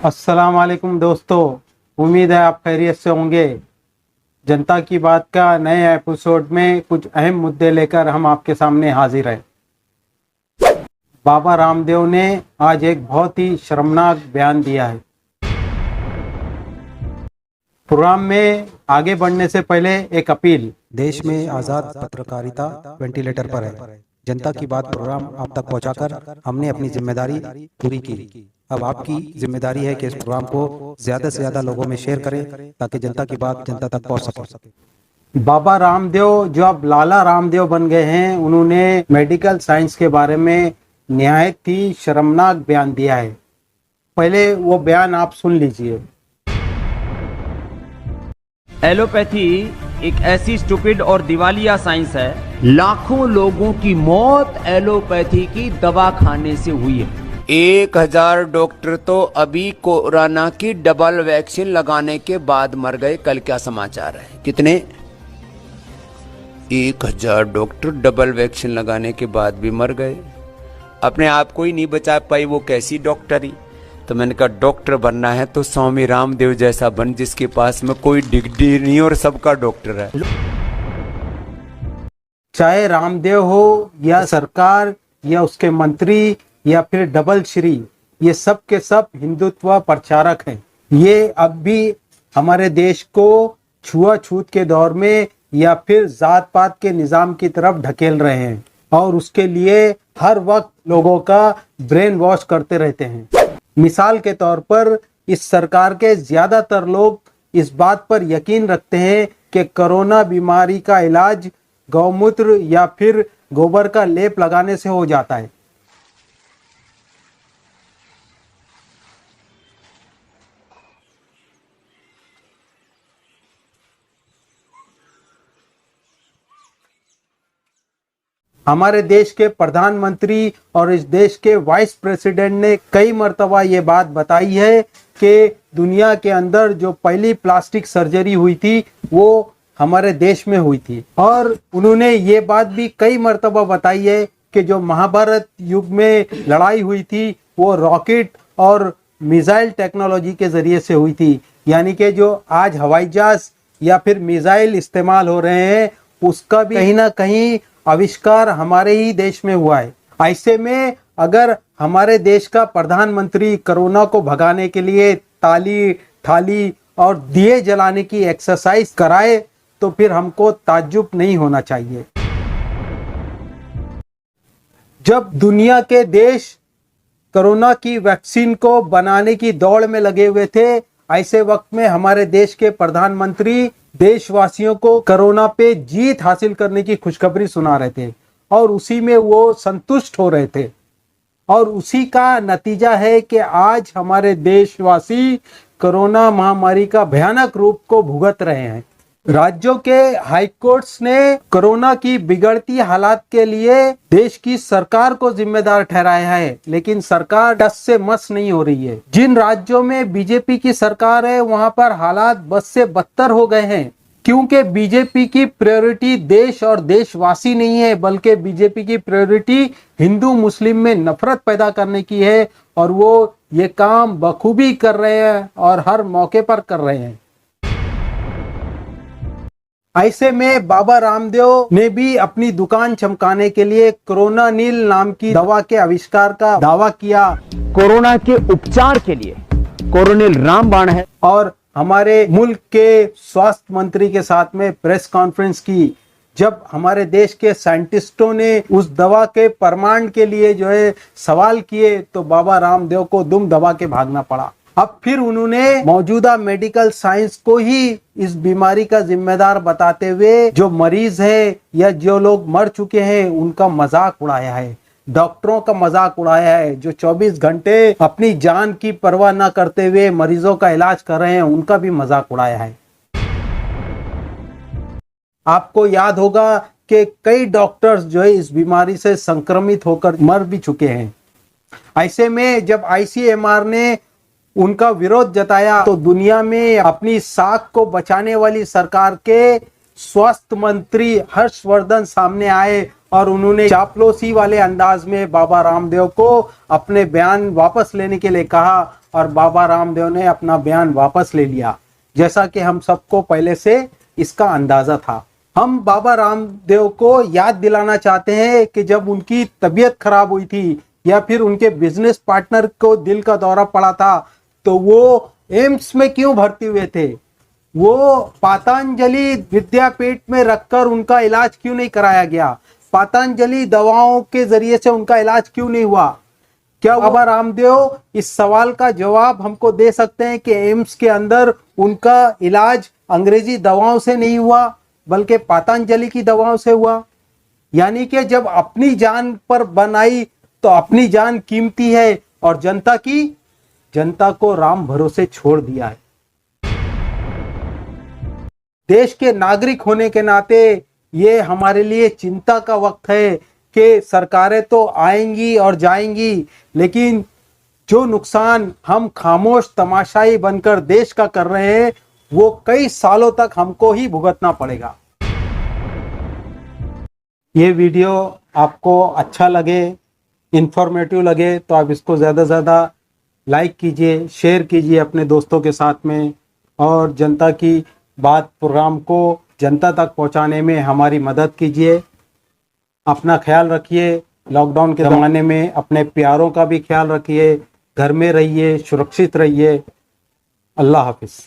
अस्सलाम वालेकुम दोस्तों, उम्मीद है आप खैरियत से होंगे। जनता की बात का नए एपिसोड में कुछ अहम मुद्दे लेकर हम आपके सामने हाजिर हैं। बाबा रामदेव ने आज एक बहुत ही शर्मनाक बयान दिया है। प्रोग्राम में आगे बढ़ने से पहले एक अपील। देश में आज़ाद पत्रकारिता वेंटिलेटर पर है। जनता की बात प्रोग्राम आप तक पहुंचाकर हमने अपनी जिम्मेदारी पूरी की। अब आपकी जिम्मेदारी है कि इस प्रोग्राम को ज़्यादा से ज़्यादा लोगों में शेयर करें ताकि जनता की बात जनता तक पहुंच सके। बाबा रामदेव जो अब लाला रामदेव बन गए हैं, उन्होंने मेडिकल साइंस के बारे में निहायत ही शर्मनाक बयान दिया है। पहले वो बयान आप सुन लीजिए। एलोपैथी एक ऐसी स्टूपिड और दिवालिया साइंस है। लाखों लोगों की मौत एलोपैथी की दवा खाने से हुई है। 1000 डॉक्टर तो अभी कोरोना की डबल वैक्सीन लगाने के बाद मर गए। कल क्या समाचार है? कितने? 1000 डॉक्टर डबल वैक्सीन लगाने के बाद भी मर गए। अपने आप को ही नहीं बचा पाई, वो कैसी डॉक्टरी। तो मैंने कहा डॉक्टर बनना है तो स्वामी रामदेव जैसा बन, जिसके पास में कोई डिग्री नहीं और सबका डॉक्टर है। चाहे रामदेव हो या सरकार या उसके मंत्री या फिर डबल श्री, ये सब के सब हिंदुत्व प्रचारक हैं। ये अब भी हमारे देश को छुआछूत के दौर में या फिर जात पात के निजाम की तरफ ढकेल रहे हैं और उसके लिए हर वक्त लोगों का ब्रेन वॉश करते रहते हैं। मिसाल के तौर पर इस सरकार के ज्यादातर लोग इस बात पर यकीन रखते हैं कि कोरोना बीमारी का इलाज गौमूत्र या फिर गोबर का लेप लगाने से हो जाता है। हमारे देश के प्रधानमंत्री और इस देश के वाइस प्रेसिडेंट ने कई मर्तबा ये बात बताई है कि दुनिया के अंदर जो पहली प्लास्टिक सर्जरी हुई थी वो हमारे देश में हुई थी। और उन्होंने ये बात भी कई मर्तबा बताई है कि जो महाभारत युग में लड़ाई हुई थी वो रॉकेट और मिसाइल टेक्नोलॉजी के जरिए से हुई थी। यानी कि जो आज हवाई जहाज या फिर मिसाइल इस्तेमाल हो रहे हैं उसका भी कहीं ना कहीं आविष्कार हमारे ही देश में हुआ है। ऐसे में अगर हमारे देश का प्रधानमंत्री कोरोना को भगाने के लिए ताली थाली और दिए जलाने की एक्सरसाइज कराए तो फिर हमको ताज्जुब नहीं होना चाहिए। जब दुनिया के देश कोरोना की वैक्सीन को बनाने की दौड़ में लगे हुए थे, ऐसे वक्त में हमारे देश के प्रधानमंत्री देशवासियों को कोरोना पे जीत हासिल करने की खुशखबरी सुना रहे थे और उसी में वो संतुष्ट हो रहे थे। और उसी का नतीजा है कि आज हमारे देशवासी कोरोना महामारी का भयानक रूप को भुगत रहे हैं। राज्यों के हाई कोर्ट्स ने कोरोना की बिगड़ती हालात के लिए देश की सरकार को जिम्मेदार ठहराया है, लेकिन सरकार टस से मस नहीं हो रही है। जिन राज्यों में बीजेपी की सरकार है वहां पर हालात बद से बदतर हो गए हैं, क्योंकि बीजेपी की प्रायोरिटी देश और देशवासी नहीं है, बल्कि बीजेपी की प्रायोरिटी हिंदू मुस्लिम में नफरत पैदा करने की है और वो ये काम बखूबी कर रहे हैं और हर मौके पर कर रहे हैं। ऐसे में बाबा रामदेव ने भी अपनी दुकान चमकाने के लिए कोरोना नील नाम की दवा के आविष्कार का दावा किया। कोरोना के उपचार के लिए कोरोनिल रामबाण है। और हमारे मुल्क के स्वास्थ्य मंत्री के साथ में प्रेस कॉन्फ्रेंस की। जब हमारे देश के साइंटिस्टों ने उस दवा के प्रमाण के लिए जो है सवाल किए तो बाबा रामदेव को दुम दबा के भागना पड़ा। अब फिर उन्होंने मौजूदा मेडिकल साइंस को ही इस बीमारी का जिम्मेदार बताते हुए जो मरीज है या जो लोग मर चुके हैं उनका मजाक उड़ाया है, डॉक्टरों का मजाक उड़ाया है, जो 24 घंटे अपनी जान की परवाह न करते हुए मरीजों का इलाज कर रहे हैं उनका भी मजाक उड़ाया है। आपको याद होगा कि कई डॉक्टर्स जो है इस बीमारी से संक्रमित होकर मर भी चुके हैं। ऐसे में जब आईसीएमआर ने उनका विरोध जताया तो दुनिया में अपनी साख को बचाने वाली सरकार के स्वास्थ्य मंत्री हर्षवर्धन सामने आए और उन्होंने चापलूसी वाले अंदाज में बाबा रामदेव को अपने बयान वापस लेने के लिए कहा और बाबा रामदेव ने अपना बयान वापस ले लिया, जैसा कि हम सबको पहले से इसका अंदाजा था। हम बाबा रामदेव को याद दिलाना चाहते हैं कि जब उनकी तबीयत खराब हुई थी या फिर उनके बिजनेस पार्टनर को दिल का दौरा पड़ा था तो वो एम्स में क्यों भर्ती हुए थे? वो पतंजलि विद्यापीठ में रखकर उनका इलाज क्यों नहीं कराया गया? पतंजलि दवाओं के जरिए से उनका इलाज क्यों नहीं हुआ? क्या बाबा रामदेव इस सवाल का जवाब हमको दे सकते हैं कि एम्स के अंदर उनका इलाज अंग्रेजी दवाओं से नहीं हुआ बल्कि पतंजलि की दवाओं से हुआ? यानी कि जब अपनी जान पर बनाई तो अपनी जान कीमती है और जनता को राम भरोसे छोड़ दिया है। देश के नागरिक होने के नाते ये हमारे लिए चिंता का वक्त है कि सरकारें तो आएंगी और जाएंगी, लेकिन जो नुकसान हम खामोश तमाशाई बनकर देश का कर रहे हैं वो कई सालों तक हमको ही भुगतना पड़ेगा। ये वीडियो आपको अच्छा लगे, इंफॉर्मेटिव लगे तो आप इसको ज़्यादा से ज़्यादा लाइक कीजिए, शेयर कीजिए अपने दोस्तों के साथ में और जनता की बात प्रोग्राम को जनता तक पहुंचाने में हमारी मदद कीजिए। अपना ख्याल रखिए, लॉकडाउन के ज़माने में अपने प्यारों का भी ख्याल रखिए, घर में रहिए, सुरक्षित रहिए। अल्लाह हाफिज़।